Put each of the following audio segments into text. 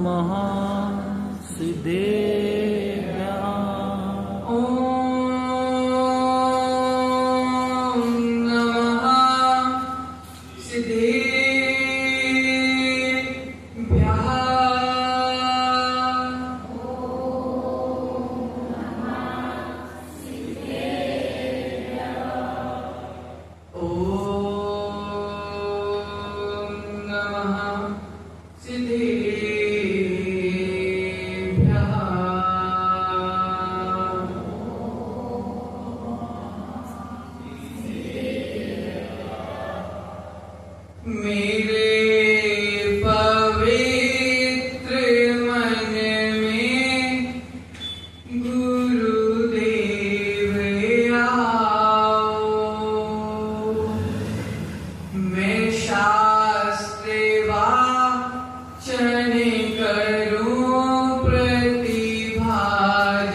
नमः सिद्धेभ्यः। ॐ नमः सिद्धेभ्यः। मेरे पवित्र मन में गुरुदेव आओ। मैं शास्त्र वाचन करूं, प्रतिभा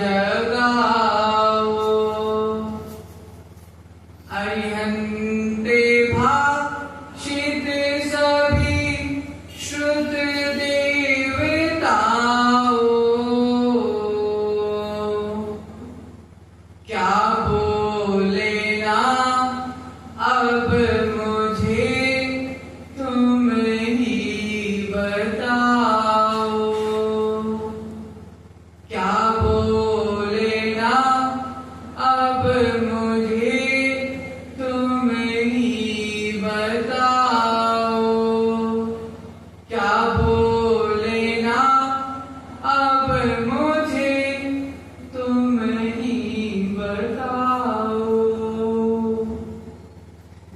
जगाओ। अरिहंते भाषित सभी श्रुत देवताओं, क्या बोले ना अब मुझे तुम ही बताओ। क्या बोले ना अब मुझे तुम ही बताओ। क्या बोले ना अब मुझे तुम ही बताओ।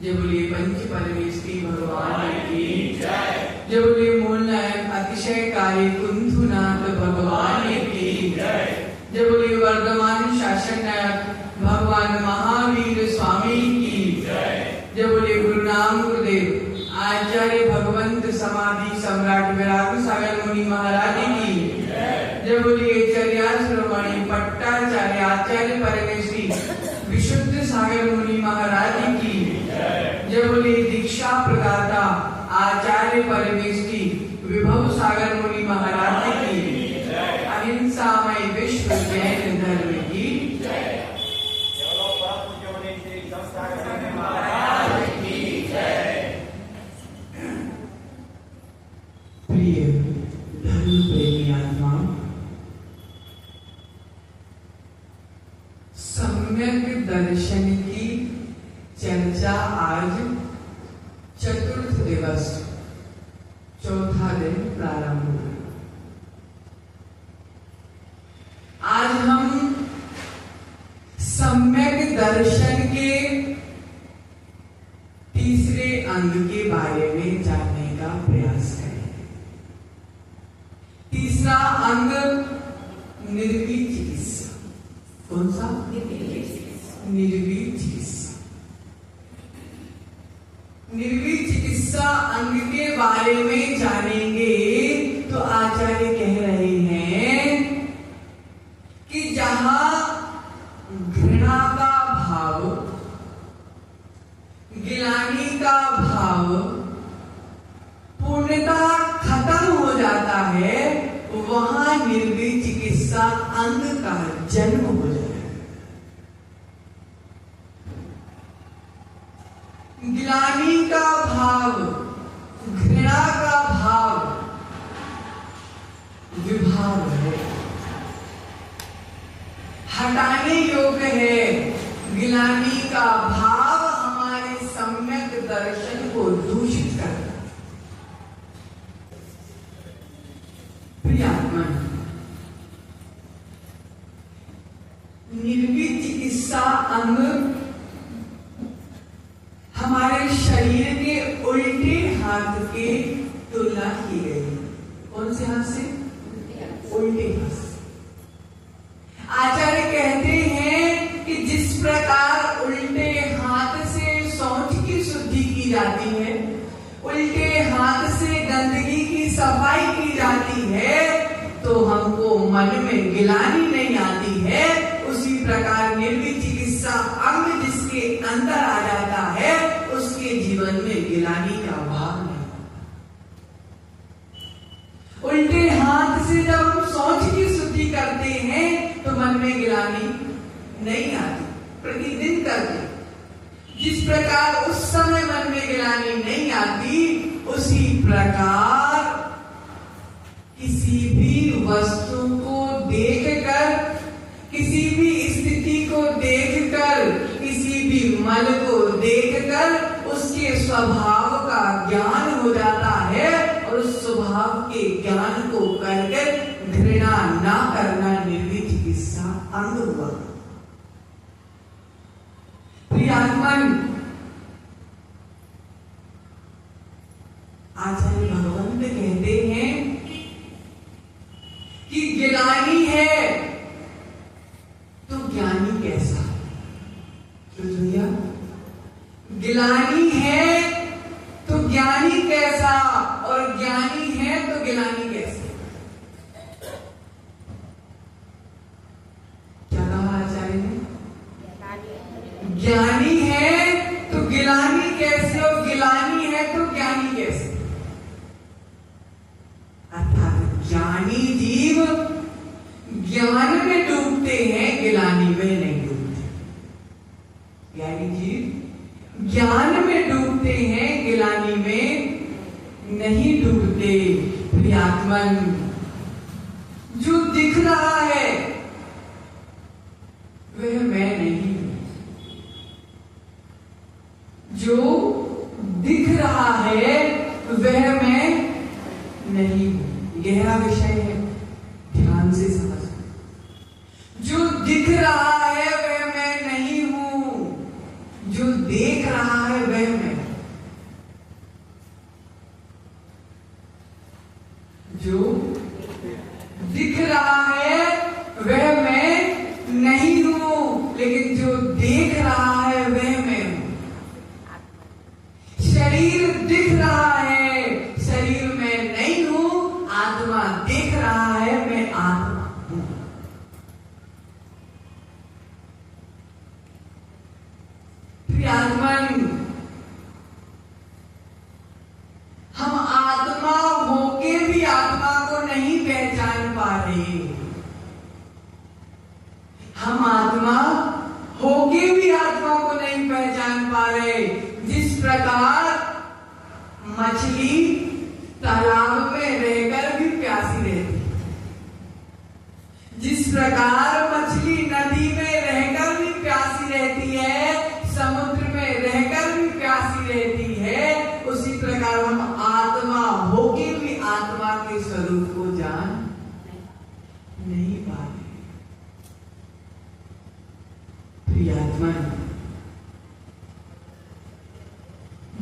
जय बोलिए पंच परमेष्टि भगवान की जय। जय बोलिए मूल नायक अतिशयकारी कुंथुनाथ भगवान की जय। जय बोलिए वर्तमान शासन नायक भगवान महावीर स्वामी की जय। जय बोलिए गुरु नाम गुरुदेव आचार्य भगवंत समाधि सम्राट विराग सागर मुनि महाराज की जय। जय बोलिए चर्याश्रमणि पट्टाचार्य आचार्य परमेश्वरी विशुद्ध सागर मुनि महाराज की जय। जय बोलिए दीक्षा प्रदाता आचार्य परमेश्वरी विभव सागर मुनि महाराज की जय। अहिंसामय विश्व जैन धर्म की जय। प्रिय धर्म प्रेमी आत्मा, सम्यक दर्शन की चर्चा आज चतुर्थ दिवस चौथा दिन प्रारंभ हुआ। आज हम सम्यक दर्शन के तीसरे अंग के बारे में जानने का प्रयास करेंगे। तीसरा अंग निर्वीक चिकित्सा। कौन सा? निर्वीक चिकित्सा। निर्वीक चिकित्सा अंग के बारे में जानेंगे तो आचार्य कह रहे हैं कि जहां घृणा का भाव, गिलानी का भाव पूर्णतः खत्म हो जाता है, वहां निर्वीक चिकित्सा अंग का जन्म हो जाता है। गिलानी का भाव, घृणा का भाव विभाव है, हटाने योग्य है। गिलानी का भाव हमारे सम्यक दर्शन को दूषित करता है। प्रियात्मा, निर्वीक चिकित्सा अंग हमारे शरीर के उल्टे हाथ के तुलना की गई। कौन से हाथ से? उल्टे हाथ से। आचार्य कहते हैं कि जिस प्रकार उल्टे हाथ से शौच की शुद्धि की जाती है, उल्टे हाथ से गंदगी की सफाई की जाती है, तो हमको मन में गिलानी नहीं आती है। उसी प्रकार निर्वीक चिकित्सा अंग जिसके अंदर आ जाता है, उसके जीवन में गिलानी का भाव नहीं। उल्टे हाथ में गिलानी नहीं आती, प्रतिदिन करते। जिस प्रकार उस समय मन में गिलानी नहीं आती, उसी प्रकार किसी भी वस्तु को देखकर, किसी भी स्थिति को देखकर, किसी भी मन को देखकर उसके स्वभाव का ज्ञान हो जाता है, और उस स्वभाव के ज्ञान को करके घृणा ना करना निर्विध चिकित्सा अंग हुआ। प्रियात्मन, आचार्य भगवंत कहते हैं कि गिलानी है तो ज्ञानी कैसा? भैया, गिलानी है तो ज्ञानी कैसा, और ज्ञानी है तो गिलानी कैसा? क्या कहा आचार्य ने? ज्ञानी है तो गिलानी कैसे, और गिलानी है तो ज्ञानी कैसे? अर्थात ज्ञानी जीव ज्ञान में डूबते हैं, गिलानी में नहीं डूबते। ज्ञानी जीव ज्ञान में डूबते हैं, गिलानी में नहीं डूबते। प्रियात्मन, जो दिख रहा है वह मैं नहीं हूं। जो दिख रहा है वह मैं नहीं हूं। गहरा विषय है, ध्यान से समझ। जो दिख रहा है वह मैं नहीं हूं, जो देख रहा है वह मैं। जो दिख रहा है वह मैं नहीं हूं, लेकिन जो देख रहा है वह मैं हूं। शरीर दिख रहा है, शरीर में नहीं हूं। आत्मा देख रहा है, मैं आत्मा हूं। प्रियात्मन, हम आत्मा होके भी आत्मा को नहीं पहचान पा रहे। हम आत्मा होके भी आत्मा को नहीं पहचान पा रहे। जिस प्रकार मछली तालाब में रहकर भी प्यासी रहती, जिस प्रकार मछली नदी में रहकर भी प्यासी रहती है, समुद्र में रहकर भी प्यासी रहती है, उसी प्रकार हम आत्मा होके भी आत्मा के स्वरूप को जान नहीं पा रहे। प्रियात्मन,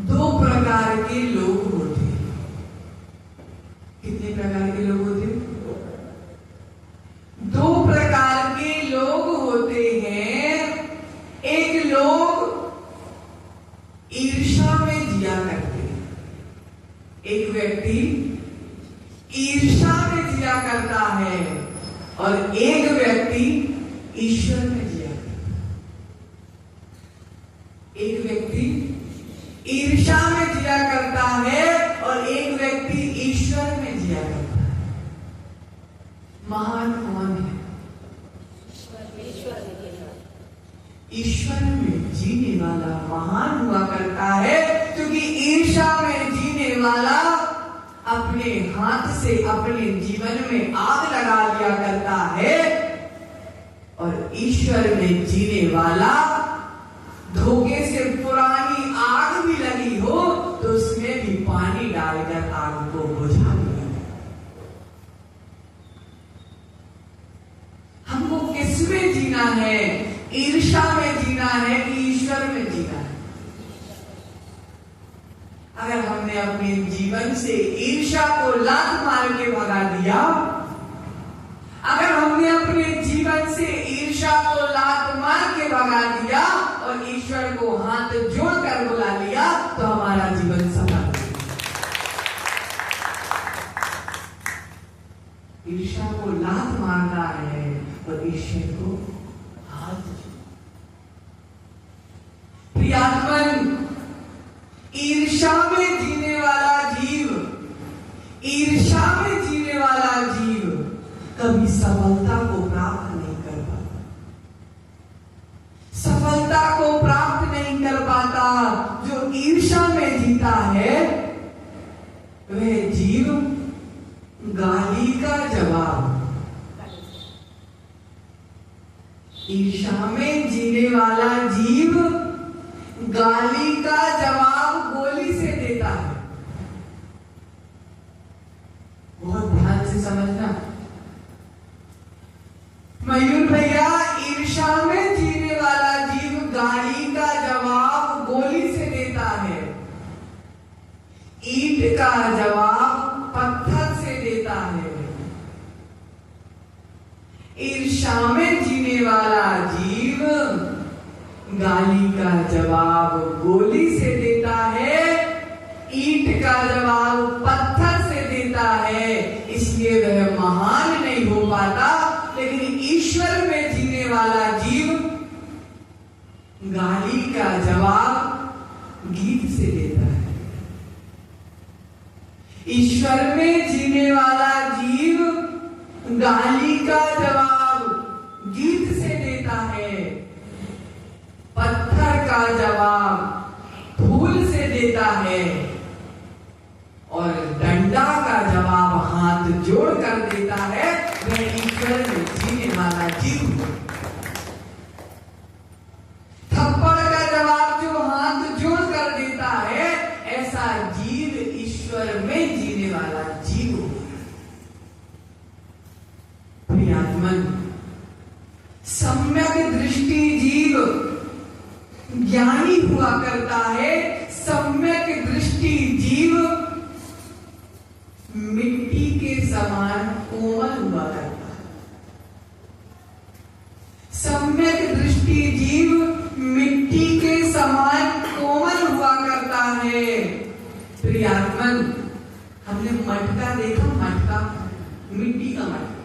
दो प्रकार के लोग होते हैं। कितने प्रकार के लोग होते हैं? दो प्रकार के लोग होते हैं। एक लोग ईर्ष्या में जिया करते हैं। एक व्यक्ति ईर्ष्या में जिया करता है, और एक व्यक्ति ईश्वर में जिया करता है। एक व्यक्ति ईर्ष्या में जिया करता है, और एक व्यक्ति ईश्वर में जिया करता है। महान कौन है? ईश्वर में जीने वाला महान हुआ करता है, क्योंकि ईर्ष्या में जीने वाला अपने हाथ से अपने जीवन में आग लगा दिया करता है, और ईश्वर में जीने वाला धोखे से पुरानी आग भी लगी हो तो उसमें भी पानी डालकर आग को बुझा दिया। हमको किसमें जीना है? ईर्ष्या में जीना है कि ईश्वर में जीना है? अगर हमने अपने जीवन से ईर्ष्या को लात मार के भगा दिया, अगर हमने अपने जीवन से ईर्ष्या को लात मार के भगा दिया और ईश्वर को हाथ जोड़कर बुला लिया, तो हमारा जीवन सफल हो गया। ईर्ष्या को लात मारना है और ईश्वर को हाथ। प्रियात्मन, ईर्ष्या में जीने वाला जीव, ईर्ष्या में जीने वाला जीव कभी सफलता को प्राप्त नहीं कर पाता। समता को प्राप्त नहीं कर पाता, जो ईर्ष्या में जीता है, वह जीव गाली का जवाब, ईर्ष्या में जीने वाला जीव गाली का जवाब गोली से देता है। बहुत ध्यान से समझना मयूर भैया, ईर्ष्या में जीने वाला जीव गाली का जवाब गोली से देता है, ईंट का जवाब पत्थर से देता है। ईर्ष्या में जीने वाला जीव गाली का जवाब गोली से देता है, ईंट का जवाब पत्थर से देता है, इसलिए वह महान नहीं हो पाता। लेकिन ईश्वर में जीने वाला जीव गाली का जवाब गीत से देता है। ईश्वर में जीने वाला जीव गाली का जवाब गीत से देता है, पत्थर का जवाब फूल से देता है, और डंडा का जवाब हाथ जोड़ कर देता है। वह ईश्वर में जीने वाला जीव। थप्पड़ का जवाब जो हाथ जोड़ कर देता है, ऐसा जीव ईश्वर में जीने वाला जीव। प्रियात्मन, सम्यक दृष्टि जीव ज्ञानी हुआ करता है। सम्यक दृष्टि जीव मिट्टी के समान कोमल हुआ करता है। सम्यक दृष्टि जीव मिट्टी के समान कोमल हुआ करता है। प्रियात्मन, हमने मटका देखा, मटका, मिट्टी का मटका।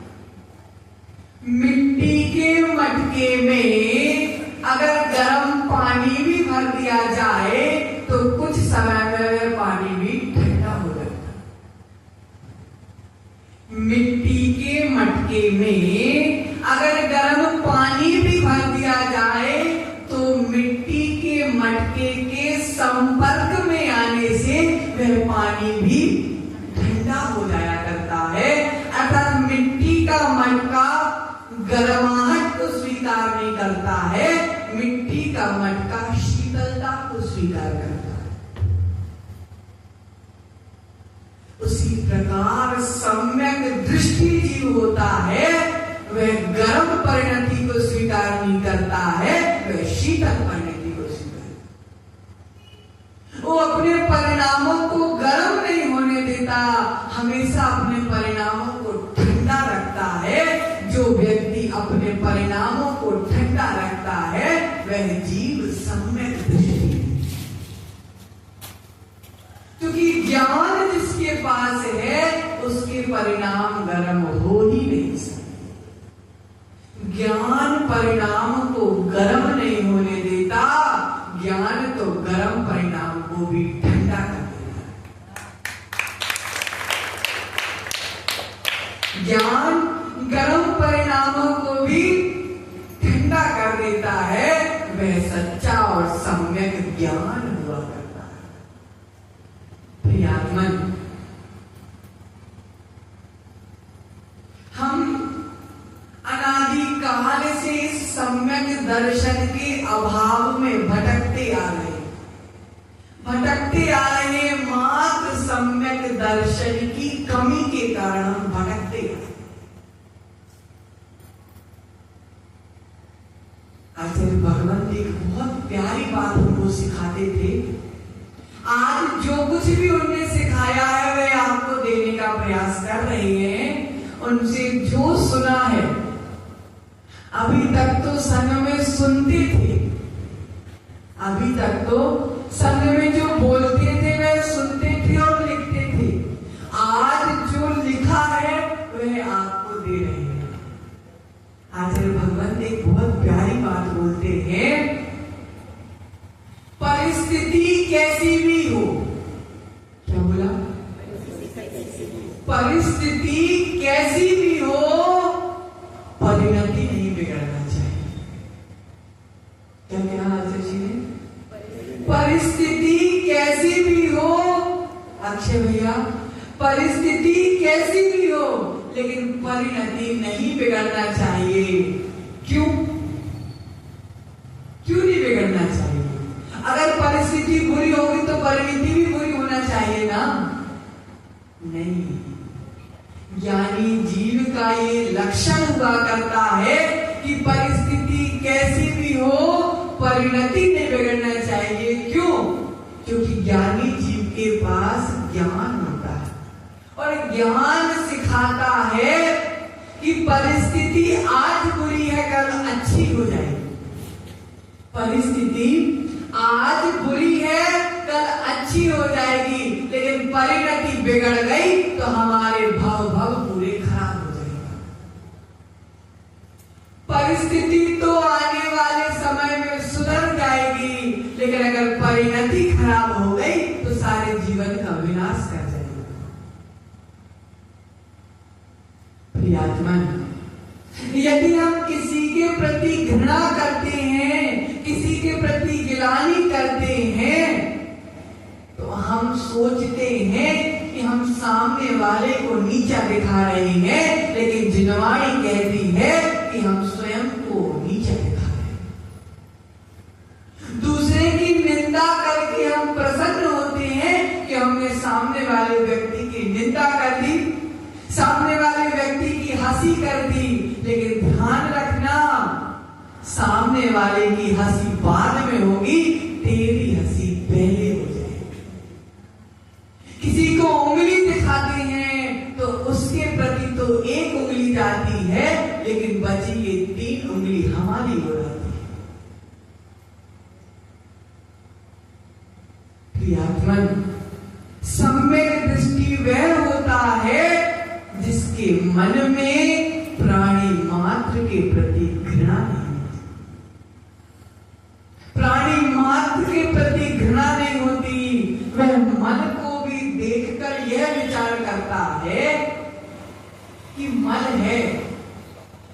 मिट्टी के मटके में अगर गर्म पानी भी भर दिया जाए तो कुछ समय में वह पानी भी ठंडा हो जाता है। मिट्टी के मटके में अगर गर्म पानी भी भर दिया जाए तो मिट्टी के मटके के संपर्क में आने से वह पानी भी ठंडा हो जाया करता है। अर्थात मिट्टी का मटका गर्माहट को स्वीकार नहीं करता है, मिट्टी का मटका शीतलता को स्वीकार करता है। उसी प्रकार सम्यक दृष्टि जीव होता है, वह गर्म परिणति को स्वीकार नहीं करता है, वह शीतल परिणति को स्वीकार। वो अपने परिणामों को गर्म नहीं होने देता, हमेशा अपने परिणामों को ठंडा रखता है। जो व्यक्ति अपने परिणामों को ठंडा रखता है, वह जीव सम्यक दृष्टि। क्योंकि ज्ञान जिसके पास है, उसके परिणाम गर्म हो ही नहीं सकते। ज्ञान परिणाम को गर्म नहीं होने देता, ज्ञान तो गर्म परिणाम को भी ठंडा कर देता। ज्ञान गर्म परिणामों को भी ठंडा कर देता है, वह सच्चा और सम्यक ज्ञान हुआ करता है। प्रियात्मन, हम अनादि काल से सम्यक दर्शन के अभाव में भटकते आ रहे हैं। भटकते आ रहे हैं, मात्र सम्यक दर्शन की कमी के कारण हम भटकते आ रहे हैं। आचार्य भगवंत एक बहुत प्यारी बात हमको सिखाते थे। आज जो कुछ भी उन्होंने सिखाया है, वह आपको देने का प्रयास कर रहे हैं। उनसे जो सुना है, अभी तक तो संग में सुनते थे, अभी तक तो संग में जो बोलते थे वह सुनते थे और लिखते थे। आज जो लिखा है वह आपको दे रहे हैं। आचार्य भगवंत एक बहुत प्यारी बात बोलते हैं, परिस्थिति कैसी भी हो। क्या बोला? परिस्थिति कैसी भी हो, परिणति नहीं बिगड़ना चाहिए। क्या कहना अक्षय भैया, परिस्थिति कैसी भी हो लेकिन परिणति नहीं बिगड़ना चाहिए। क्यों नहीं बिगड़ना चाहिए? अगर परिस्थिति बुरी होगी तो परिणति भी बुरी होना चाहिए ना? नहीं, ज्ञानी जीव का ये लक्षण हुआ करता है कि परिस्थिति कैसी भी हो परिणति नहीं बिगड़ना चाहिए। क्यों? क्योंकि ज्ञानी जीव के पास ज्ञान होता है और ज्ञान सिखाता है कि परिस्थिति आज बुरी है कल अच्छी हो जाएगी। परिस्थिति आज बुरी है कल अच्छी हो जाएगी, लेकिन परिणति बिगड़ गई तो हमारे भाव पूरे खराब हो जाएंगे। परिस्थिति तो आने वाले समय में सुधर जाएगी, लेकिन अगर परिणति खराब हो गई तो सारे जीवन का विनाश कर जाएगी। प्रियात्मन, यदि हम किसी के प्रति घृणा करते हैं, किसी के प्रति गिलानी करते हैं, तो हम सोचते हैं कि हम सामने वाले को नीचा दिखा रहे हैं, लेकिन जिनवाणी कहती है कि हम स्वयं को नीचा दिखा रहे हैं। दूसरे की निंदा करके हम प्रसन्न होते हैं कि हमने सामने वाले व्यक्ति की निंदा कर दी, सामने वाले व्यक्ति की हंसी कर दी, लेकिन ध्यान रखना सामने वाले की हंसी बाद में होगी, तेरी हंसी पहले हो जाएगी। किसी को उंगली दिखाते हैं तो उसके प्रति तो एक उंगली जाती है, लेकिन बची ये 3 उंगली हमारी हो जाती है। प्रियात्मन, सम्यक दृष्टि वह होता है जिसके मन में प्राणी मात्र के प्रति घृणा नहीं, प्राणी मात्र के प्रति घृणा नहीं होती। वह मन को भी देखकर यह विचार करता है कि मन है,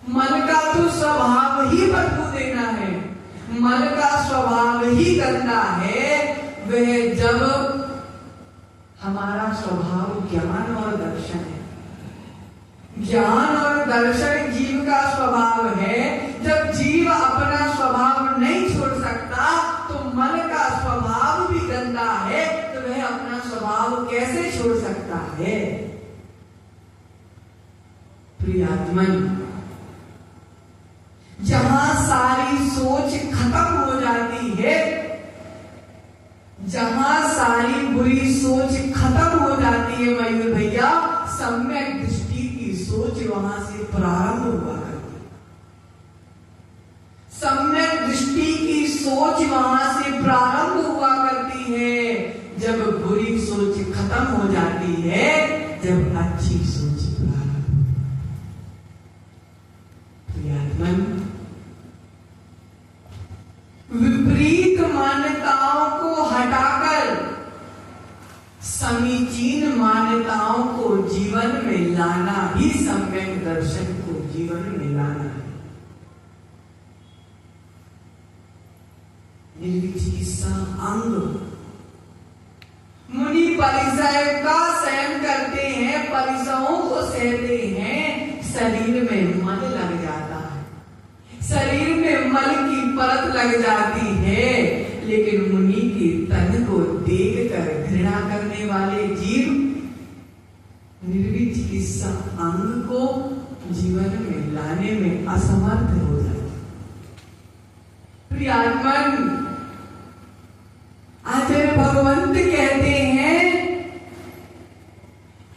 मन का तो स्वभाव ही बदबू देना है, मन का स्वभाव ही गंदा है। वह जब हमारा स्वभाव ज्ञान और दर्शन है, ज्ञान और दर्शन जीव का स्वभाव है। जब जीव अपना स्वभाव नहीं छोड़ सकता तो मन का स्वभाव भी गंदा है, तो वह अपना स्वभाव कैसे छोड़ सकता है? प्रियात्मन, जहां सारी सोच खत्म हो जाती है, जहां सारी बुरी सोच खत्म हो जाती है मयूर भैया, सम्यक दृष्टि की सोच वहां से प्रारंभ हुआ करती है। सम्यक दृष्टि की सोच वहां से प्रारंभ हुआ करती है। जब बुरी सोच खत्म हो जाती है, जब अच्छी सोच प्रारंभ। प्रियात्मन, विपरीत मान्यताओं को हटाकर समीचीन मान्यताओं को जीवन में लाना ही सम्यक दर्शन को जीवन में लाना है। निर्विचिकित्सा अंग, मुनि परिसय का सहन करते हैं, परिसयों को सहते हैं, शरीर में मल लग जाता है, शरीर में मल की परत लग जाती है, लेकिन मुनि के तन को देखकर घृणा करने वाले जीव निर्विचिकित्सा अंग को जीवन में लाने में असमर्थ हो जाते। प्रियात्मन, आचार्य भगवंत कहते हैं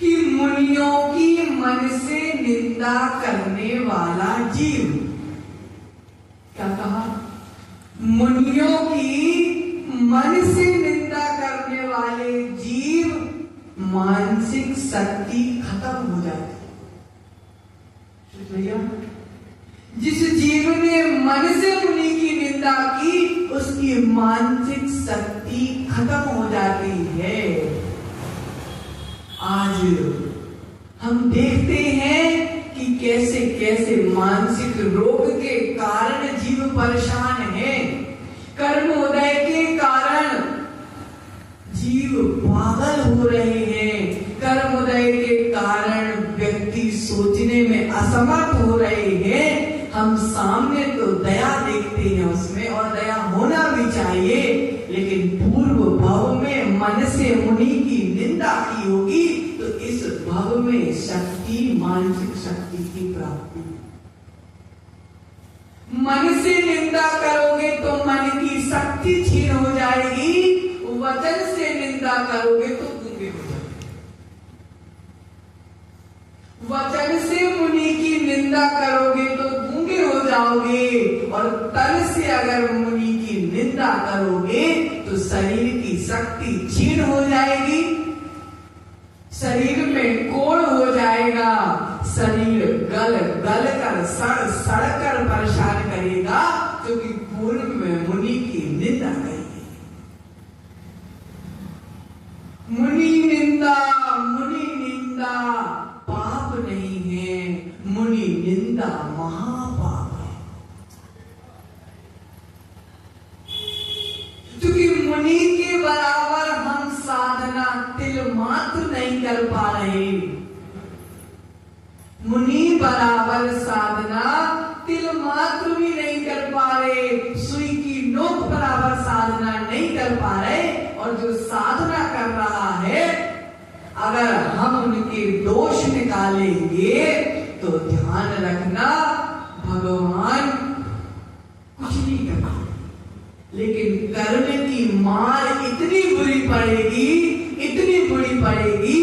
कि मुनियों की मन से निंदा करने वाला जीव, क्या कहा? मुनियों की मन से निंदा करने वाले जीव मानसिक शक्ति खत्म हो जाती है। भैया, जिस जीव ने मन से मुनि की निंदा की, उसकी मानसिक शक्ति खत्म हो जाती है। आज हम देखते हैं कि कैसे कैसे मानसिक रोग के कारण जीव परेशान है, कर्मोदय के कारण जीव पागल हो रहे हैं। असमर्थ हो रहे हैं, हम सामने तो दया देखते हैं उसमें, और दया होना भी चाहिए, लेकिन पूर्व भाव में मन से मुनि की निंदा की होगी तो इस भाव में शक्ति, मानसिक शक्ति की प्राप्ति। मन से निंदा करोगे तो मन की शक्ति छीन हो जाएगी, वचन से निंदा करोगे तो गूंगे हो जाओगे। वचन से मुनि की निंदा करोगे तो गूंगे हो जाओगे, और तन से अगर मुनि की निंदा करोगे तो शरीर की शक्ति छीन हो जाएगी, शरीर में कोढ़ हो जाएगा, शरीर गल कर सड़ कर परेशान करेगा, क्योंकि पूर्व में मुनि की निंदा करेगी। मुनि निंदा पाप नहीं है, मुनि निंदा महापाप है। क्योंकि मुनि के बराबर हम साधना तिल मात्र नहीं कर पा रहे, मुनि बराबर साधना तिल मात्र भी नहीं कर पा रहे, सुई की नोक बराबर साधना नहीं कर पा रहे, और जो साधना कर रहा है अगर हम उनके दोष निकालेंगे तो ध्यान रखना भगवान कुछ नहीं करते, लेकिन कर्म की मार इतनी बुरी पड़ेगी, इतनी बुरी पड़ेगी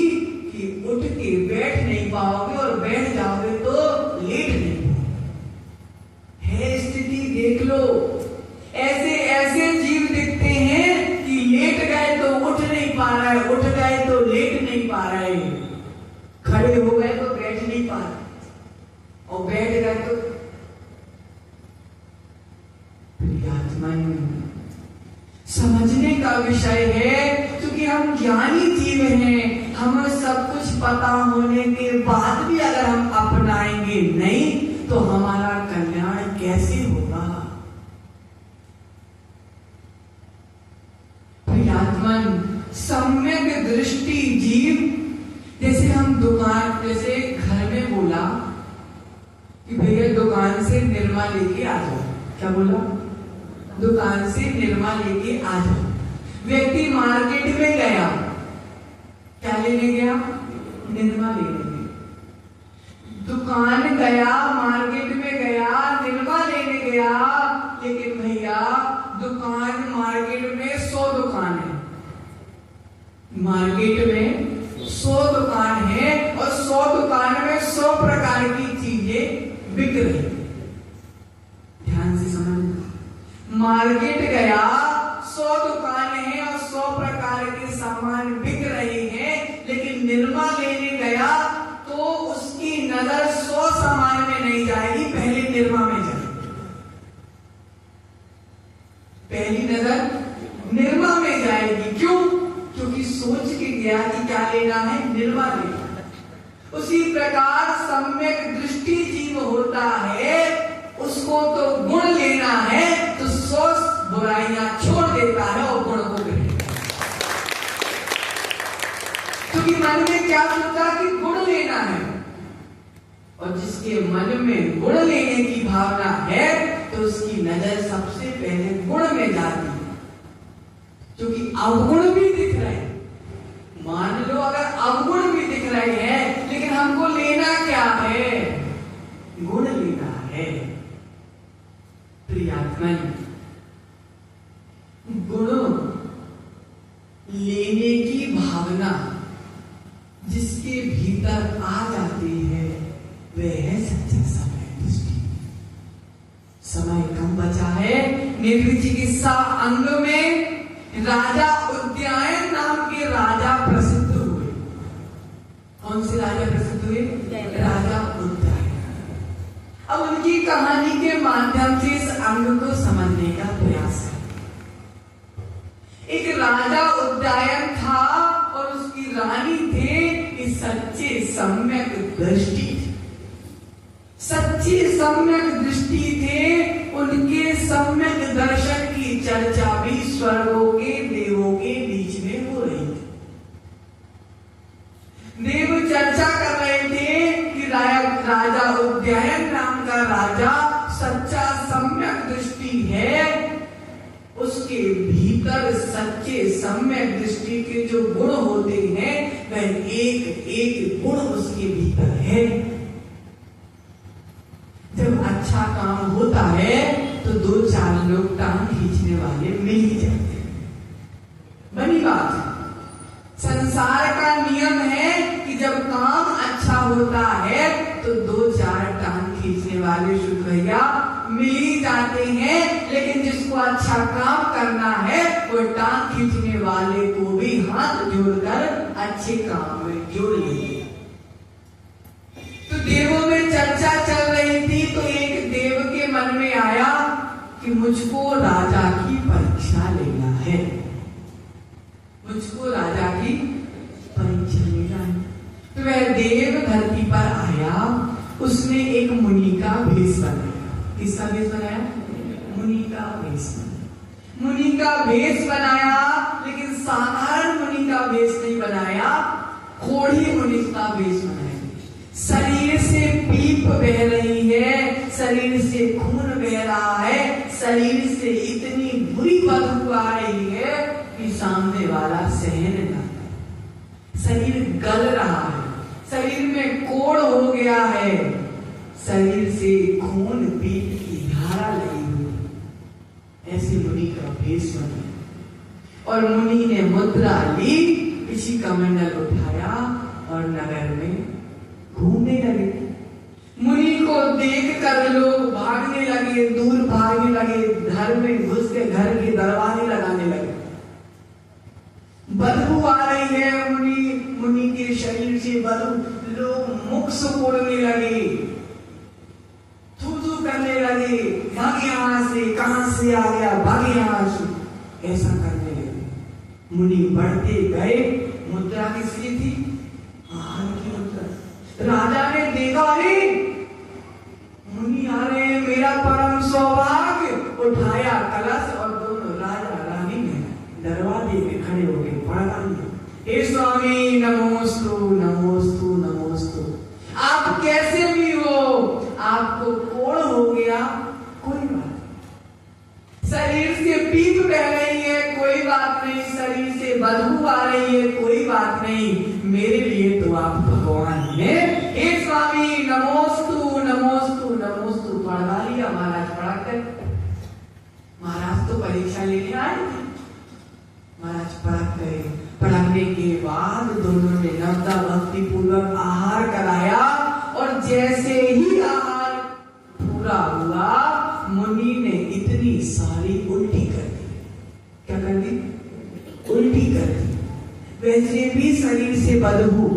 कि उठ के बैठ नहीं पाओगे, और बैठ जाओगे तो लेट नहीं पाओगे। है स्थिति देख लो, ऐसे ऐसे जीव दिखते हैं कि लेट गए तो उठ नहीं पा रहे, उठ गए तो लेट नहीं पा रहे, खड़े हो गए तो बैठ नहीं पा रहे, और बैठ गए तो समझने का विषय है, क्योंकि हम ज्ञानी जीव हैं, हमें सब कुछ पता होने के बाद भी अगर हम अपनाएंगे नहीं तो हमारा कल्याण कैसे होगा। प्रियात्मन सम्यक दृष्टि जीव, जैसे हम दुकान, जैसे घर में बोला कि भैया दुकान से निरमा लेके आ जाओ, क्या बोला, दुकान से निरमा लेके आ जाओ। व्यक्ति मार्केट में गया, क्या लेने गया, निरमा लेने गया, दुकान गया, मार्केट में गया, निरमा लेने गया, लेकिन भैया दुकान मार्केट में 100 दुकान है, मार्केट में 100 दुकान है, और 100 दुकान में 100 प्रकार की चीजें बिक रही। ध्यान से समझ, मार्केट गया, 100 दुकान है और 100 प्रकार के सामान बिक रहे हैं, लेकिन निरमा लेने गया तो उसकी नजर 100 सामान में नहीं जाएगी, पहले निरमा में जाएगी, पहली नजर निरमा में जाएगी। क्यों? क्योंकि सोच के गया कि क्या लेना है, निरमा लेना। उसी प्रकार सम्यक दृष्टि जीव होता है, उसको तो गुण लेना है तो 100 बुराइयां छोड़ देता है और गुण को ग्रहण करता है, क्योंकि मन में क्या सोचा कि गुण लेना है, और जिसके मन में गुण लेने की भावना है तो उसकी नजर सबसे पहले गुण में जाती है, क्योंकि अवगुण भी दिख रहे हैं। मान लो अगर अवगुण भी दिख रहे हैं, लेकिन हमको लेना क्या है, गुण लेना है। प्रियात्मन, गुण लेने की भावना जिसके भीतर आ जाती है वह है सच्चा समय दृष्टि। समय कम बचा है। नेत्र चिकित्सा अंग में राजा उद्यायन नाम के राजा प्रसिद्ध हुए। कौन से राजा प्रसिद्ध हुए? राजा उद्यायन। अब उनकी कहानी के माध्यम से इस अंग को समझने का प्रयास है। एक राजा उद्यायन था और उसकी रानी थे इस सच्चे सम्यक दृष्टि, सच्ची सम्यक दृष्टि थे। उनके सम्यक दर्शन की चर्चा भी स्वर्गों के देवों के बीच में हो रही थी। देव चर्चा कर रहे थे कि राजा उदयन नाम का राजा सच्चा सम्यक दृष्टि है, उसके भीतर सच्चे सम्यक दृष्टि के जो गुण होते हैं वह एक एक गुण उसके भीतर है। जब अच्छा काम होता है तो दो चार लोग टांग खींचने वाले मिल ही जाते हैं। बनी बात है, संसार का नियम है कि जब काम अच्छा होता है तो दो चार टांग खींचने वाले शुद्ध भैया मिल ही जाते हैं। लेकिन जिसको अच्छा काम करना है वो टांग खींचने वाले को भी हाथ जोड़कर अच्छे काम में जोड़ लेंगे। तो देवों में चर्चा चल रही थी तो एक देव के मन में आया कि मुझको राजा की परीक्षा लेना है, मुझको राजा की परीक्षा लेना है। तो वह देव धरती पर आया, उसने एक मुनि का भेष बनाया। किसका भेष बनाया? मुनि का भेष बनाया। मुनि का भेष बनाया, लेकिन साधारण मुनि का भेष नहीं बनाया, कोढ़ी मुनि का भेष बनाया। शरीर से पीप बह रही है, शरीर से खून बह रहा है, शरीर से इतनी बुरी बदबू आ रही है कि सामने वाला सहन न कर। शरीर गल रहा है, शरीर में कोड़ हो गया है, शरीर से खून पीप की धारा लगी हुई। ऐसे मुनि का भेष बना और मुनि ने मुद्रा ली, किसी कमंडल उठाया और नगर में घूमने लगे। मुनि को देखकर लोग भागने लगे, दूर भागने लगे, घर में घुस के घर के दरवाजे लगाने लगे। बदबू आ रही है मुनि के शरीर से बदबू, लोग मुख सुकोड़ने लगे, थू थू करने लगे, भाग यहां से, कहां से आ गया, भाग यहां से, ऐसा करने लगे। मुनि बढ़ते गए। मुद्रा किसकी थी? आहार की मुद्रा। राजा ने देखा, अरे मुनि आ रहे हैं, मेरा परम सौभाग्य। उठाया कलश और दोनों राजा रानी ने दरवाजे में खड़े हो गए, पढ़ा लिया, हे स्वामी नमोस्तु नमोस्तु नमोस्तु। आप कैसे भी हो, आपको कोड़ हो गया, कोई बात नहीं। शरीर से पीप बह रही है, कोई बात नहीं। शरीर से बदबू आ रही है, कोई बात नहीं। मेरे लिए तो आप भगवान हैं। हे स्वामी नमोस्तु नमोस्तु नमोस्तु। पढ़ा लिया महाराज, पढ़ा कर। महाराज तो परीक्षा लेने आए थे। महाराज पढ़ा गए। पढ़ाने के बाद दोनों ने नवदा भक्ति पूर्वक आहार कराया और जैसे ही आहार पूरा हुआ, मुनि ने इतनी सारी उल्टी कर दी। क्या कर दी? उल्टी कर दी। वैसे भी शरीर से बदबू,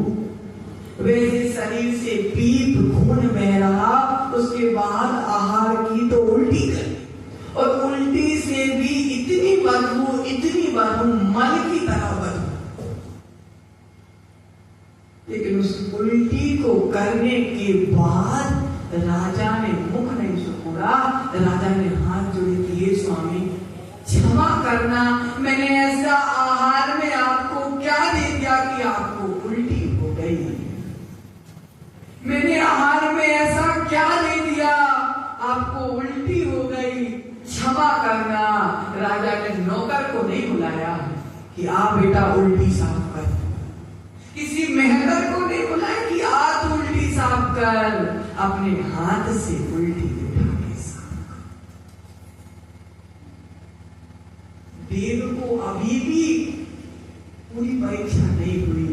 वैसे शरीर से पीप, खून बह रहा, उसके बाद आहार की तो उल्टी कर दी। और उल्टी से भी इतनी बदबू, मल की तरह बदबू। लेकिन उस उल्टी को करने के बाद राजा ने मुख नहीं सुकोड़ा। राजा ने हाथ जोड़े कि हे स्वामी क्षमा करना, मैंने ऐसा आहार में आपको क्या दे दिया कि आपको उल्टी हो गई? मैंने आहार में ऐसा क्या दे दिया आपको उल्टी हो गई? क्षमा करना। राजा ने नौकर को नहीं बुलाया कि आ बेटा उल्टी साफ कर, किसी मेहनत को नहीं बुलाया कि आ तू उल्टी साफ कर, अपने हाथ से उल्टी उठा के साफ कर। देव को अभी भी पूरी परीक्षा नहीं हुई।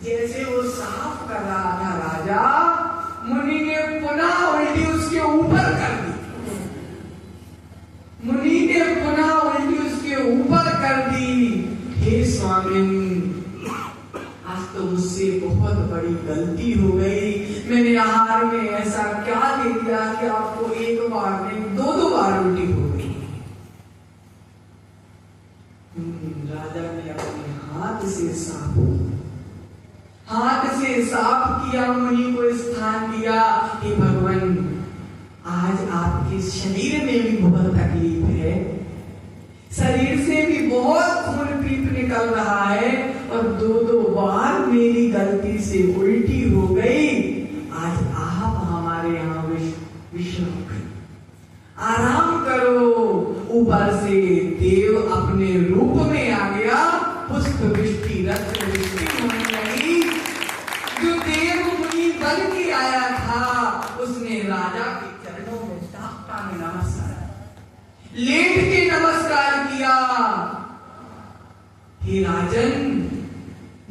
जैसे वो साफ कर रहा था राजा, मुनि ने पुनः उल्टी उसके ऊपर कर दी। मुनि ने पुनः उल्टी उसके ऊपर कर दी। हे स्वामी आज तो मुझसे बहुत बड़ी गलती हो गई। मैंने आहार में ऐसा क्या दे दिया कि आपको एक बार नहीं दो बार उल्टी हो गई? राजा ने अपने हाथ से साफ किया, मुनि को स्थान दिया कि भगवान आज आपके शरीर में भी बहुत तकलीफ है, शरीर से भी बहुत खून पीप निकल रहा है और दो बार मेरी गलती से उल्टी हो गई। आज आहार राजन,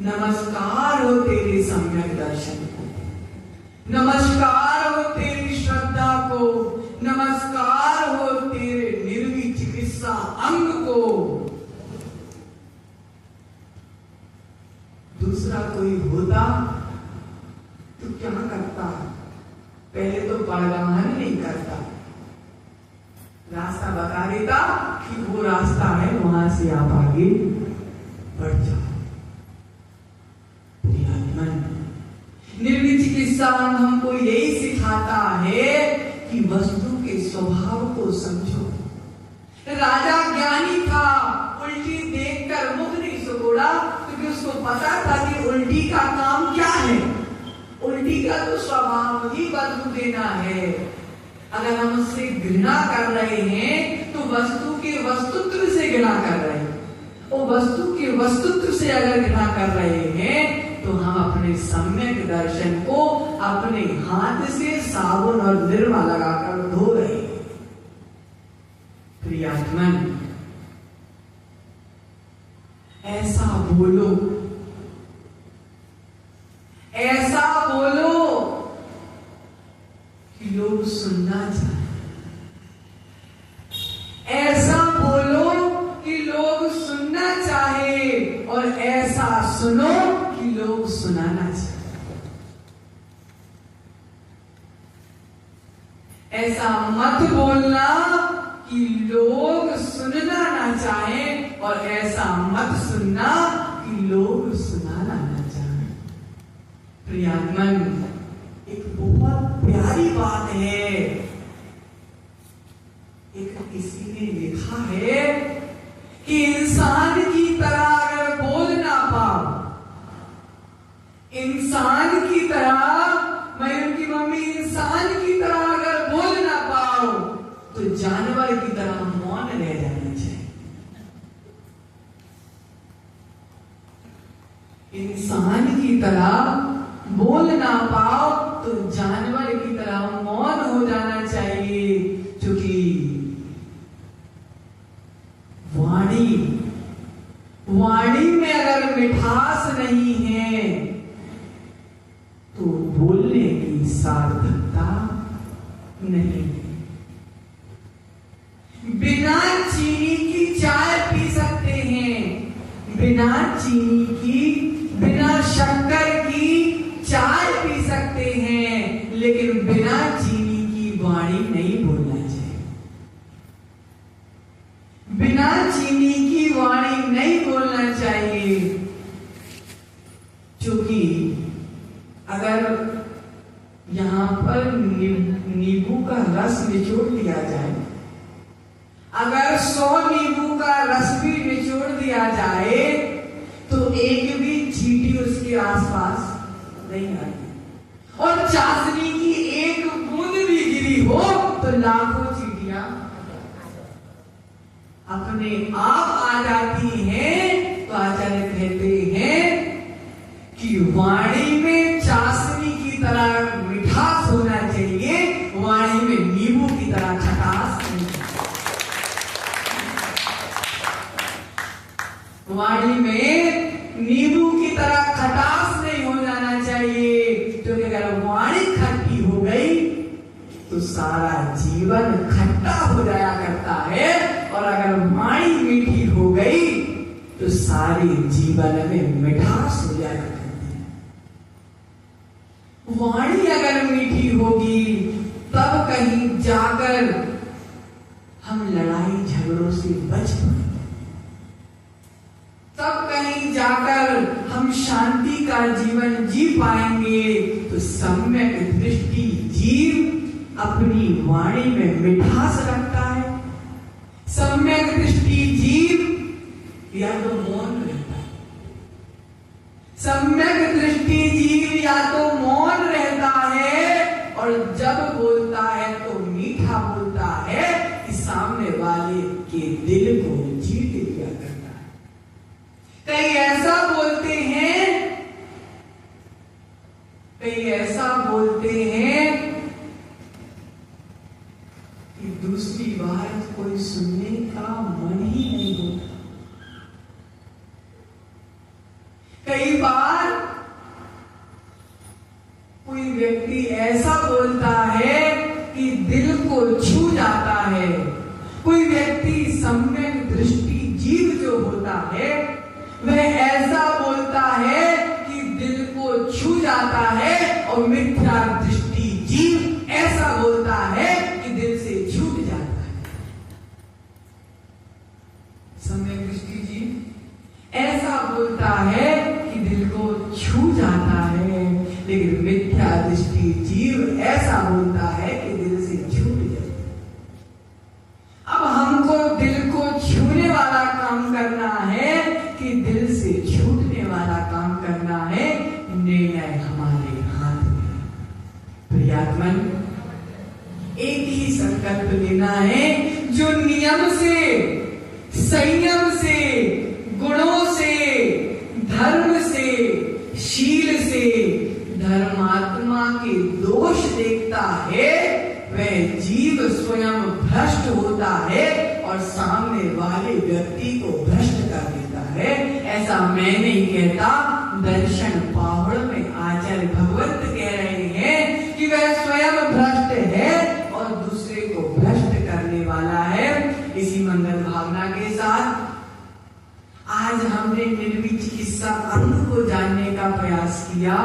नमस्कार हो तेरे सम्यक दर्शन को, नमस्कार हो तेरी श्रद्धा को, नमस्कार हो तेरे निर्विचिकित्सा अंग को। दूसरा कोई होता तो क्या करता? पहले तो परगमन नहीं करता, रास्ता बता देता कि वो रास्ता है, वहां से आप आगे बढ़ जाओ। निर्विचिकित्सा हमको यही सिखाता है कि वस्तु के स्वभाव को समझो। राजा ज्ञानी था, उल्टी देखकर मुख नहीं सिकोड़ा, क्योंकि उसको पता था कि उल्टी का काम क्या है। उल्टी का तो स्वभाव ही बदलू देना है। अगर हम उससे घृणा कर रहे हैं तो वस्तु के वस्तुत्व से घृणा कर रहे हैं, और वस्तु के वस्तुत्व से अगर घृणा कर रहे हैं तो हम अपने सम्यक दर्शन को अपने हाथ से साबुन और निरमा लगाकर धो रहे हैं। प्रियात्मन, ऐसा बोलो, ऐसा बोलो कि लोग सुनना चाहे, ऐसा बोलो कि लोग सुनना चाहे, और ऐसा सुनो कि लोग सुनाना चाहे। ऐसा मत बोलना कि लोग सुनना ना चाहें, और ऐसा मत सुनना कि लोग सुनाना ना चाहें। प्रियात्मन, एक बहुत प्यारी बात है। एक किसी ने लिखा है कि इंसान की तरह अगर बोल ना पाओ, इंसान की तरह, मैं उनकी मम्मी इंसान की तरह अगर बोल ना पाओ तो जानवर की तरह मौन रह जाना चाहिए। इंसान की तरह बोल ना पाओ तो जानवर की तरह मौन हो जाना चाहिए, क्योंकि वाणी में अगर मिठास नहीं है तो बोलने की सार्थकता नहीं। बिना चीनी की चाय पी सकते हैं, बिना चीनी की, बिना शक्कर की चाय पी सकते हैं, लेकिन बिना चीनी की वाणी नहीं बोलना चाहिए। बिना चीनी की वाणी नहीं बोलना चाहिए, क्योंकि अगर यहां पर नींबू का रस निचोड़ दिया जाए, अगर 100 नींबू का रस भी निचोड़ दिया जाए तो एक भी चींटी उसके आसपास नहीं आती, और चाशनी की एक बूंद भी गिरी हो तो लाखों चींटियां अपने आप आ जाती हैं। तो आचार्य कहते हैं कि वाणी में चाशनी की तरह मिठास होना चाहिए, वाणी में नींबू की तरह खटास नहीं। वाणी में नींबू की तरह खटास नहीं हो जाना चाहिए, क्योंकि अगर वाणी खट्टी हो गई तो सारा जीवन खट्टा हो जाया करता है, और अगर वाणी मीठी हो गई तो सारे जीवन में मिठास हो जाया करती है। वाणी अगर मीठी होगी तब कहीं जाकर हम लड़ाई झगड़ों से बच पाएंगे, तब कहीं जाकर हम शांति का जीवन जी पाएंगे। तो सम्यक दृष्टि जीव अपनी वाणी में मिठास रखता है। सम्यक दृष्टि जीव या तो मौन रहता है, सम्यक दृष्टि जीव या तो मौन रहता है, और जब बोलता है तो मीठा बोलता है कि सामने वाले के दिल को जीत लिया करता है। कई ऐसा बोलते हैं, कई ऐसा बोलते हैं कि दूसरी बार कोई सुनने का मन ही नहीं होता। कोई व्यक्ति ऐसा बोलता है कि दिल को छू जाता है। कोई व्यक्ति सम्यक दृष्टि जीव जो होता है वह ऐसा बोलता है कि दिल को छू जाता है, और मिथ्या दृष्टि जीव ऐसा बोलता है कि दिल से छूट जाता है। सम्यक दृष्टि जीव ऐसा बोलता है कि दिल को छू जाता है, लेकिन मिथ्या दृष्टि जीव ऐसा बोलता है कि दिल से छूट जाता है। अब हमको दिल को छूने वाला काम करना है कि दिल से छूटने वाला काम करना है, निर्णय हमारे हाथ में। प्रियात्मन, एक ही संकल्प लेना है जो नियम से, संयम से, गुणों से, धर्म से, शील से, धर्मात्मा के दोष देखता है, वह जीव स्वयं भ्रष्ट होता है और सामने वाले व्यक्ति को भ्रष्ट कर देता है। ऐसा मैं नहीं कहता, दर्शन पाहुड़ में आचार्य भगवत कह रहे हैं कि वह स्वयं भ्रष्ट है और दूसरे को भ्रष्ट करने वाला है। इसी मंगल भावना के साथ आज हमने निर्विक चिकित्सा अंग को जानने का प्रयास किया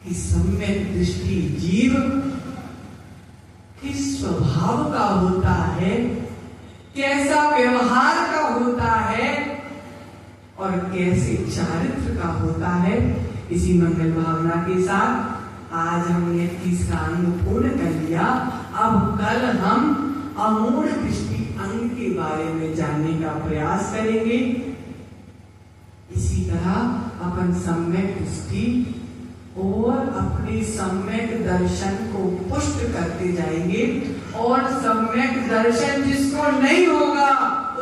कि सम्यक दृष्टि जीव किस स्वभाव का होता है, कैसा व्यवहार का होता है और कैसे चारित्र का होता है। इसी मंगल भावना के साथ आज हमने 30 का अंग पूर्ण कर लिया। अब कल हम अमूढ़ दृष्टि अंग के बारे में जानने का प्रयास करेंगे। इसी तरह अपन सम्यक दृष्टि और अपने सम्यक दर्शन को पुष्ट करते जाएंगे, और सम्यक दर्शन जिसको नहीं होगा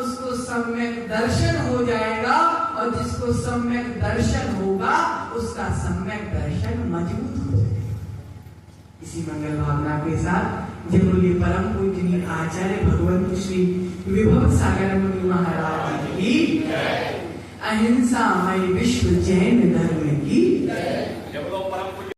उसको सम्यक दर्शन हो जाएगा, और जिसको सम्यक दर्शन होगा उसका सम्यक दर्शन मजबूत हो जाएगा। इसी मंगल भावना के साथ जब बोलिए परम पूजनीय आचार्य भगवंत श्री विभव सागर मुनि महाराज की अहिंसा मय विश्व जैन धर्म की